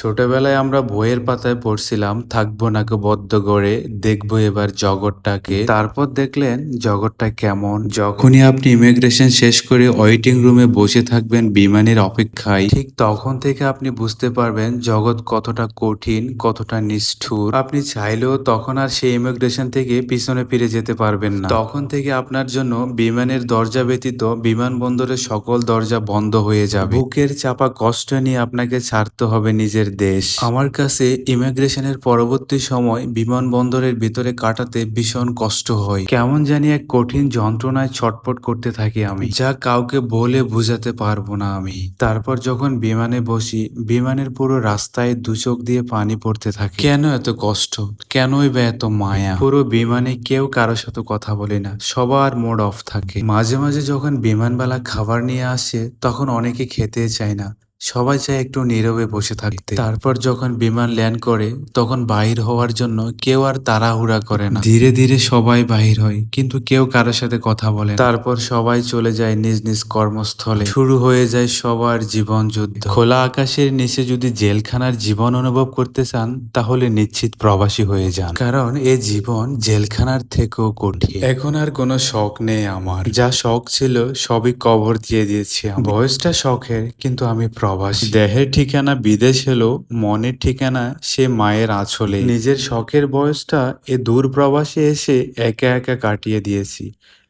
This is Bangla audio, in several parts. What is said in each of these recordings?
ছোটবেলায় আমরা বইয়ের পাতায় পড়ছিলাম থাকবো নাকে বদ্ধ গড়ে দেখবো এবার জগৎটাকে। তারপর দেখলেন জগৎটা কেমন। যখনই আপনি ইমিগ্রেশন শেষ করে ওয়েটিং রুমে বসে থাকবেন বিমানের অপেক্ষায়, ঠিক তখন থেকে আপনি বুঝতে পারবেন জগৎ কতটা কঠিন, কতটা নিষ্ঠুর। আপনি চাইলেও তখন আর সেই ইমিগ্রেশন থেকে পিছনে ফিরে যেতে পারবেন না। তখন থেকে আপনার জন্য বিমানের দরজা ব্যতীত বিমানবন্দরের সকল দরজা বন্ধ হয়ে যাবে। বুকের চাপা কষ্ট নিয়ে আপনাকে ছাড়তে হবে নিজের দেশ। আমার কাছে ইমিগ্রেশনের পরবর্তী সময় বিমানবন্দরের ভিতরে কাটাতে ভীষণ কষ্ট হয়। কেমন জানি এক কঠিন যন্ত্রণায় ছটফট করতে থাকি আমি, যা কাউকে বলে বোঝাতে পারবো না আমি। তারপর যখন বিমানে বসি, বিমানের পুরো রাস্তায় দু চোখ দিয়ে পানি পড়তে থাকে। কেন এত কষ্ট, কেনই বা এত মায়া। পুরো বিমানে কেউ কারোর সাথে কথা বলে না, সবার মোড অফ থাকে। মাঝে মাঝে যখন বিমানবালা খাবার নিয়ে আসে তখন অনেকে খেতে চায় না, সবাই চায় একটু নীরবে বসে থাকতে। তারপর যখন বিমান ল্যান্ড করে তখন বাহির হওয়ার জন্য কেউ আর তাড়াহুড়া করে না। ধীরে ধীরে সবাই বাহির হয়, কিন্তু কেউ কারোর সাথে কথা বলে না। তারপর সবাই চলে যায় নিজ নিজ কর্মস্থলে। শুরু হয়ে যায় সবার জীবন যুদ্ধ। খোলা আকাশের নিচে যদি জেলখানার জীবন অনুভব করতে চান তাহলে নিশ্চিত প্রবাসী হয়ে যান, কারণ এ জীবন জেলখানার থেকেও কঠিন। এখন আর কোনো শখ নেই আমার, যা শখ ছিল সবই কবর দিয়ে দিয়েছি আমি। বয়সটা শখের, কিন্তু আমি প্রবাসী। দেহের ঠিকানা বিদেশ হলেও মনের ঠিকানা সে মায়ের আঁচলে। নিজের শখের বয়সটা এ দূর প্রবাসে এসে একা একা কাটিয়ে দিয়েছি।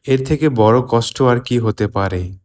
এর থেকে বড় কষ্ট আর কি হতে পারে।